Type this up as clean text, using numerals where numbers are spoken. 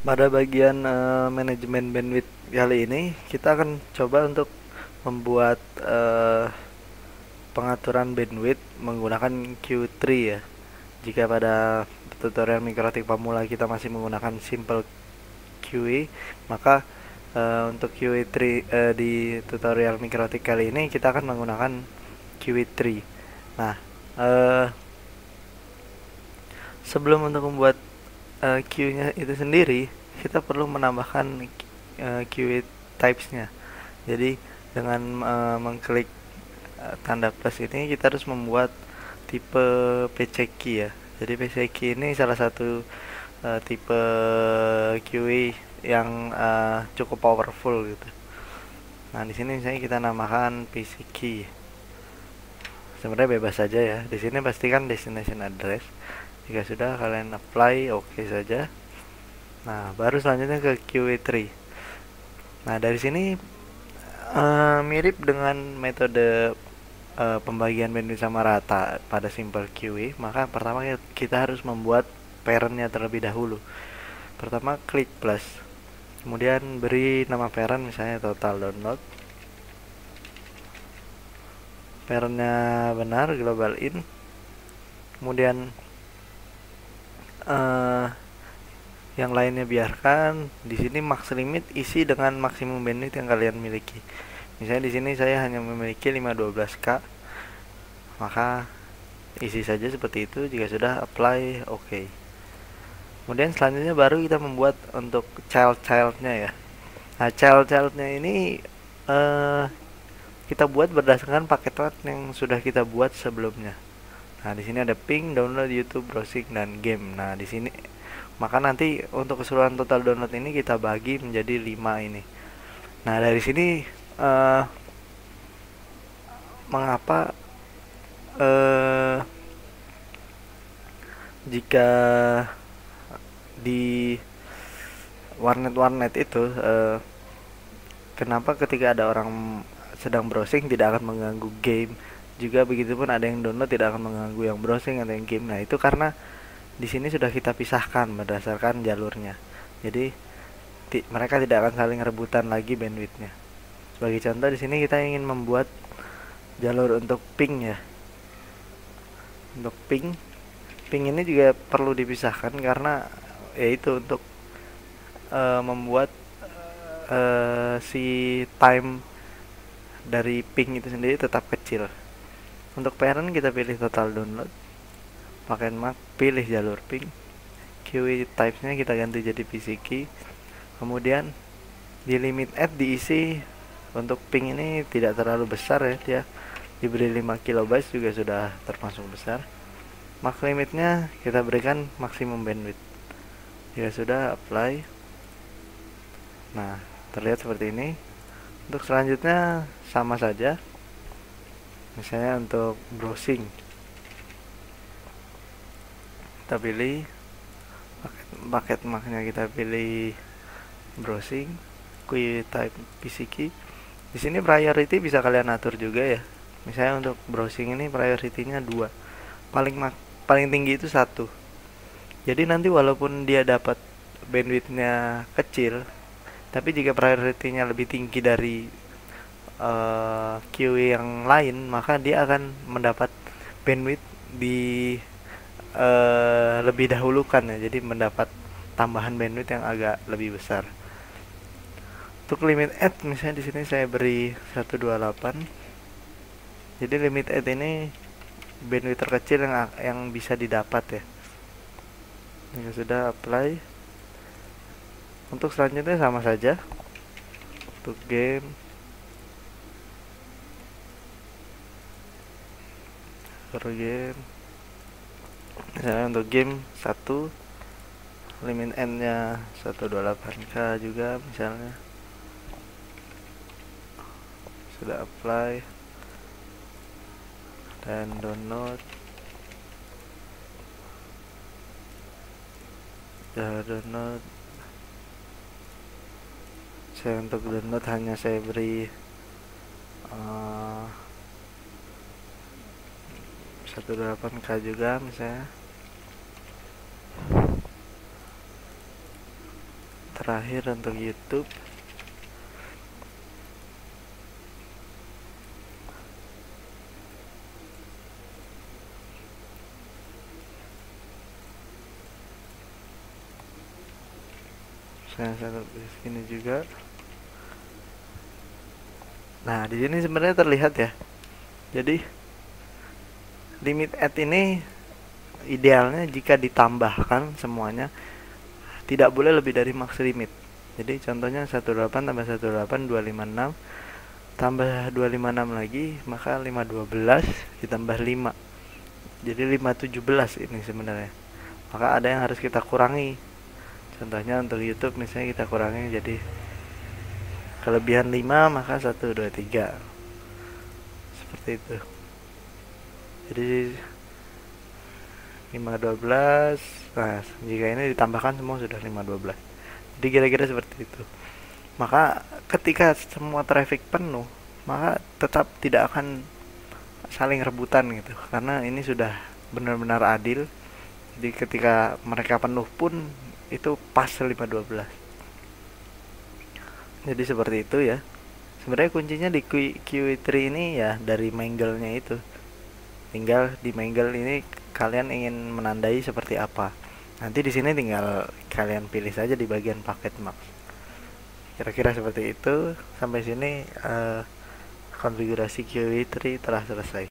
Pada bagian manajemen bandwidth kali ini kita akan coba untuk membuat pengaturan bandwidth menggunakan Q3 ya. Jika pada tutorial mikrotik pemula kita masih menggunakan simple QE, maka untuk QE3 di tutorial mikrotik kali ini kita akan menggunakan QE3. Nah, uh, sebelum untuk membuat queue-nya itu sendiri, kita perlu menambahkan queue types-nya. Jadi dengan mengklik tanda plus ini kita harus membuat tipe PC key ya. Jadi PC key ini salah satu tipe queue yang cukup powerful gitu. Nah, di sini misalnya kita namakan PC key. Sebenarnya bebas saja ya. Di sini pastikan destination address. Jika sudah, kalian apply oke saja. Nah, baru selanjutnya ke QE3. Nah, dari sini mirip dengan metode pembagian bandwidth sama rata pada simple QE. Maka pertama kita harus membuat parentnya terlebih dahulu. Pertama klik plus, kemudian beri nama parent misalnya total download. Parentnya benar, global in. Kemudian yang lainnya biarkan. Di sini max limit isi dengan maksimum bandwidth yang kalian miliki. Misalnya di sini saya hanya memiliki 512K, maka isi saja seperti itu. Jika sudah, apply oke. Kemudian selanjutnya baru kita membuat untuk child-childnya ya. Nah, child-childnya ini kita buat berdasarkan paket WAT yang sudah kita buat sebelumnya. Nah, di sini ada ping, download, YouTube, browsing, dan game. Nah, di sini maka nanti untuk keseluruhan total download ini kita bagi menjadi 5 ini. Nah, dari sini mengapa jika di warnet itu kenapa ketika ada orang sedang browsing tidak akan mengganggu game, juga begitupun ada yang download tidak akan mengganggu yang browsing atau yang game. Nah, itu karena di sini sudah kita pisahkan berdasarkan jalurnya. Jadi mereka tidak akan saling rebutan lagi bandwidthnya. Sebagai contoh di sini kita ingin membuat jalur untuk ping ya. Untuk ping ini juga perlu dipisahkan karena yaitu untuk membuat si time dari ping itu sendiri tetap kecil. Untuk parent kita pilih total download, pakai Mac, pilih jalur ping. QE types-nya kita ganti jadi PC key. Kemudian di limit add diisi untuk ping ini tidak terlalu besar ya, dia diberi 5 kilobyte juga sudah termasuk besar. Max limitnya kita berikan maksimum bandwidth. Jika sudah, apply. Nah, terlihat seperti ini. Untuk selanjutnya sama saja. Misalnya untuk browsing, kita pilih paket Mac-nya, kita pilih browsing, QE type PC key. Di sini priority bisa kalian atur juga ya. Misalnya untuk browsing ini priority-nya 2. Paling tinggi itu 1. Jadi nanti walaupun dia dapat bandwidth-nya kecil, tapi jika priority-nya lebih tinggi dari QE yang lain, maka dia akan mendapat bandwidth di lebih dahulukan ya. Jadi mendapat tambahan bandwidth yang agak lebih besar. Untuk limit add misalnya di sini saya beri 128. Jadi limit add ini bandwidth terkecil yang bisa didapat ya. Jika sudah, apply. Untuk selanjutnya sama saja. Untuk game, misalnya untuk game 1, limit n nya 128k juga misalnya. Sudah, apply dan download. Download, saya untuk download hanya saya beri 128k juga misalnya. terakhir untuk YouTube. Saya di sini juga. Nah, di sini sebenarnya terlihat ya. Jadi limit ad ini idealnya jika ditambahkan semuanya tidak boleh lebih dari max limit. Jadi contohnya 18 tambah 18 256 tambah 256 lagi, maka 512 ditambah 5. Jadi 517 ini sebenarnya. Maka ada yang harus kita kurangi. Contohnya untuk YouTube misalnya kita kurangi jadi kelebihan 5 maka 1 2 3. Seperti itu. Jadi 512. Nah, jika ini ditambahkan semua sudah 512. Jadi kira-kira seperti itu. Maka ketika semua traffic penuh, maka tetap tidak akan saling rebutan gitu. Karena ini sudah benar-benar adil. Jadi ketika mereka penuh pun itu pas 512. Jadi seperti itu ya. Sebenarnya kuncinya di QE3 ini ya dari mangle-nya itu. Tinggal di mangle ini kalian ingin menandai seperti apa. Nanti di sini tinggal kalian pilih saja di bagian paket max. Kira-kira seperti itu. Sampai sini konfigurasi QE3 telah selesai.